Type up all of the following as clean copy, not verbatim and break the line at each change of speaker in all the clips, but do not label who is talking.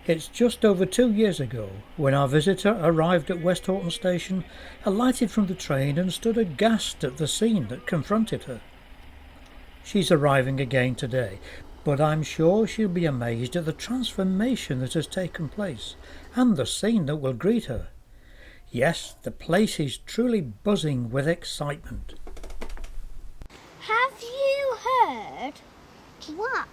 It's just over 2 years ago when our visitor arrived at Westhoughton Station, alighted from the train and stood aghast at the scene that confronted her. She's arriving again today, but I'm sure she'll be amazed at the transformation that has taken place and the scene that will greet her. Yes, the place is truly buzzing with excitement.
Have you heard?
What?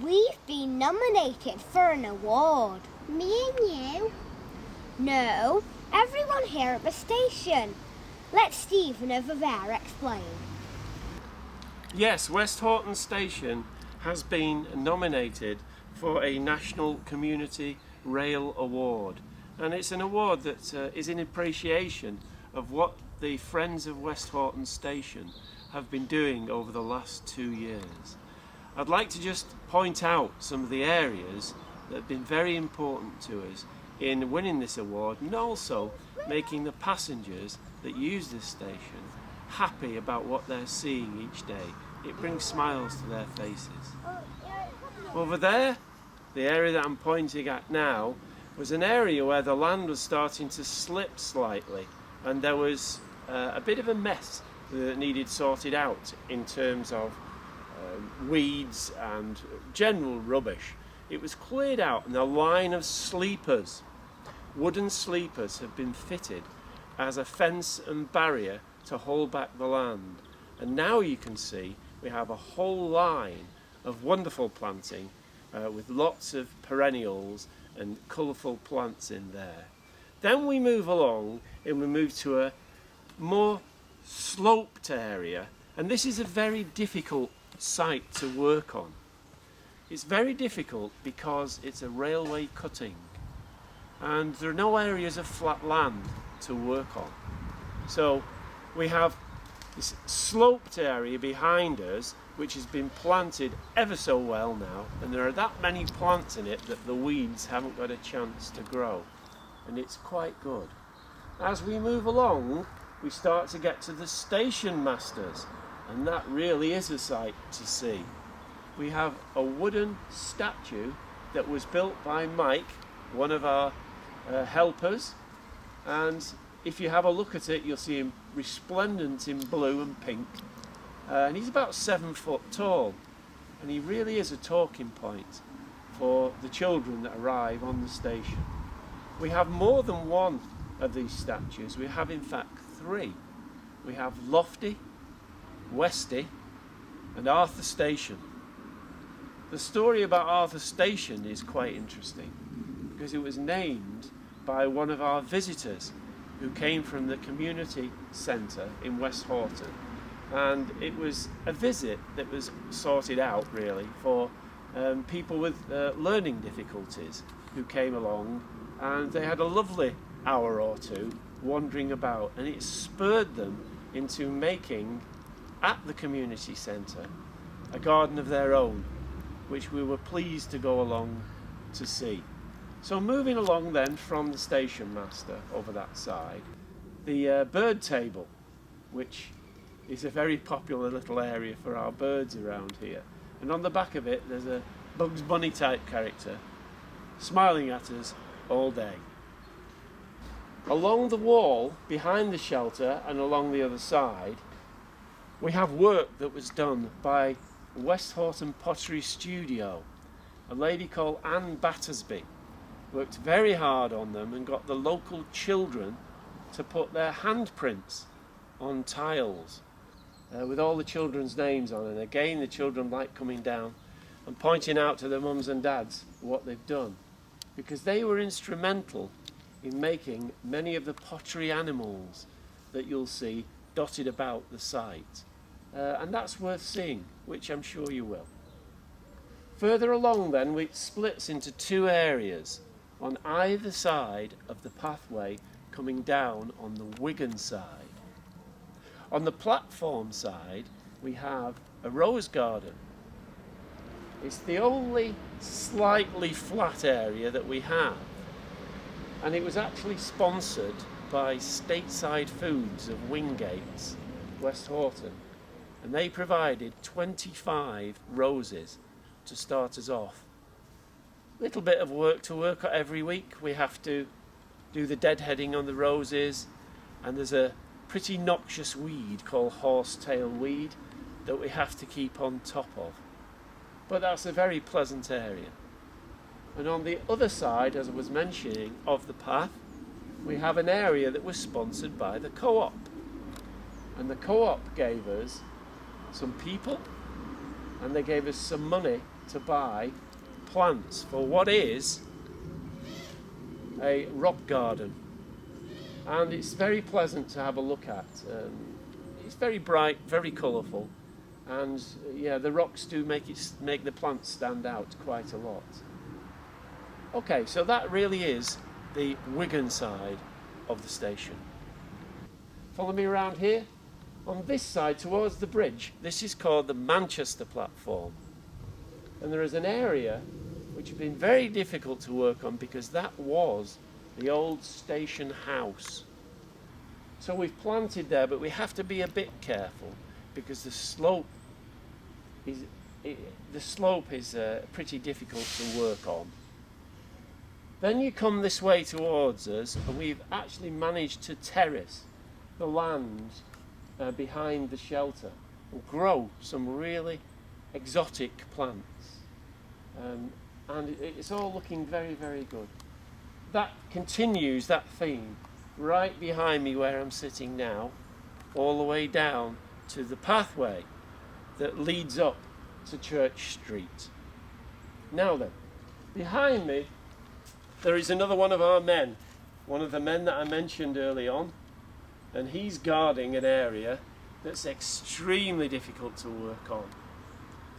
We've been nominated for an award.
Me and you?
No, everyone here at the station. Let Stephen over there explain.
Yes, Westhoughton Station has been nominated for a National Community Rail Award, and it's an award that is in appreciation of what the Friends of Westhoughton Station have been doing over the last 2 years. I'd like to just point out some of the areas that have been very important to us in winning this award, and also making the passengers that use this station happy about what they're seeing each day. It brings smiles to their faces. Over there, the area that I'm pointing at now, was an area where the land was starting to slip slightly, and there was a bit of a mess that needed sorted out in terms of weeds and general rubbish. It was cleared out, and a line of sleepers, wooden sleepers, have been fitted as a fence and barrier to hold back the land. And now you can see we have a whole line of wonderful planting with lots of perennials and colourful plants in there. Then we move along and we move to a more sloped area, and this is a very difficult site to work on. It's very difficult because it's a railway cutting and there are no areas of flat land to work on. So we have this sloped area behind us which has been planted ever so well now, and there are that many plants in it that the weeds haven't got a chance to grow, and it's quite good. As we move along, we start to get to the station masters, and that really is a sight to see. We have a wooden statue that was built by Mike, one of our helpers, and if you have a look at it, you'll see him resplendent in blue and pink, and he's about 7 foot tall, and he really is a talking point for the children that arrive on the station. We have more than one of these statues. We have in fact 3. We have Lofty, Westy and Arthur Station. The story about Arthur Station is quite interesting because it was named by one of our visitors who came from the community centre in Westhoughton, and it was a visit that was sorted out really for people with learning difficulties who came along, and they had a lovely hour or two wandering about, and it spurred them into making at the community centre a garden of their own, which we were pleased to go along to see. So moving along then from the station master over that side, the bird table, which is a very popular little area for our birds around here, and on the back of it there's a Bugs Bunny type character smiling at us all day. Along the wall behind the shelter and along the other side, we have work that was done by Westhoughton Pottery Studio. A lady called Anne Battersby worked very hard on them and got the local children to put their handprints on tiles with all the children's names on, and again the children like coming down and pointing out to their mums and dads what they've done, because they were instrumental in making many of the pottery animals that you'll see dotted about the site, and that's worth seeing, which I'm sure you will. Further along then, it splits into 2 areas on either side of the pathway coming down on the Wigan side. On the platform side we have a rose garden. It's the only slightly flat area that we have, and it was actually sponsored by Stateside Foods of Wingates, Westhoughton, and they provided 25 roses to start us off. little bit of work to work on every week. We have to do the deadheading on the roses, and there's a pretty noxious weed called horsetail weed that we have to keep on top of. But that's a very pleasant area. And on the other side, as I was mentioning, of the path, we have an area that was sponsored by the co-op. And the co-op gave us some people, and they gave us some money to buy plants for what is a rock garden. And it's very pleasant to have a look at. It's very bright, very colourful, and yeah, the rocks do make the plants stand out quite a lot. Okay, so that really is the Wigan side of the station. Follow me around here. On this side towards the bridge, this is called the Manchester platform, and there is an area which has been very difficult to work on because that was the old station house. So we've planted there, but we have to be a bit careful because the slope is pretty difficult to work on. Then you come this way towards us, and we've actually managed to terrace the land behind the shelter and grow some really exotic plants. And it's all looking very, very good. That continues that theme right behind me where I'm sitting now, all the way down to the pathway that leads up to Church Street. Now then, behind me there is another one of our men, one of the men that I mentioned early on, and he's guarding an area that's extremely difficult to work on.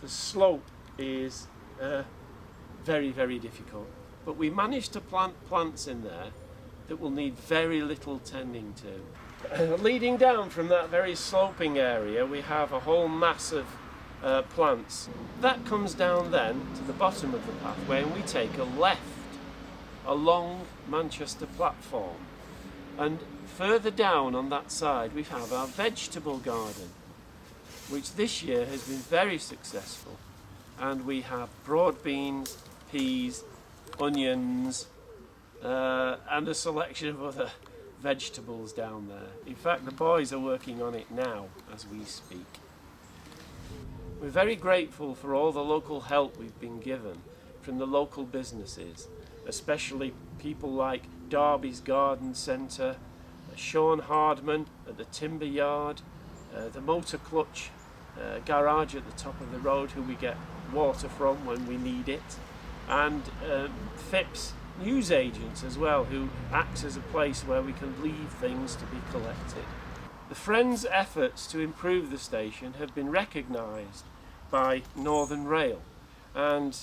The slope is very, very difficult, but we managed to plant plants in there that will need very little tending to. Leading down from that very sloping area, we have a whole mass of plants. That comes down then to the bottom of the pathway, and we take a left along Manchester platform, and further down on that side we have our vegetable garden, which this year has been very successful, and we have broad beans, peas, onions, and a selection of other vegetables down there. In fact, the boys are working on it now as we speak. We're very grateful for all the local help we've been given from the local businesses, especially people like Derby's Garden Centre, Sean Hardman at the Timber Yard, the Motor Clutch garage at the top of the road, who we get water from when we need it, and Phipps newsagents as well, who acts as a place where we can leave things to be collected. The Friends' efforts to improve the station have been recognised by Northern Rail, and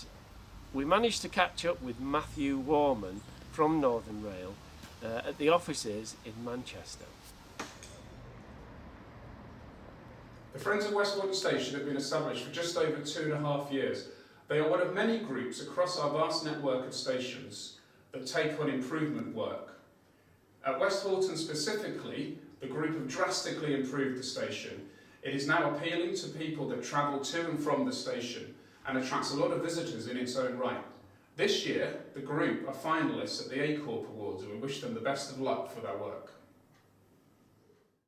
we managed to catch up with Matthew Warman from Northern Rail at the offices in Manchester.
The Friends of Westhoughton Station have been established for just over 2.5 years. They are one of many groups across our vast network of stations that take on improvement work. At Westhoughton specifically, the group have drastically improved the station. It is now appealing to people that travel to and from the station and attracts a lot of visitors in its own right. This year, the group are finalists at the A Corp Awards, and we wish them the best of luck for their work.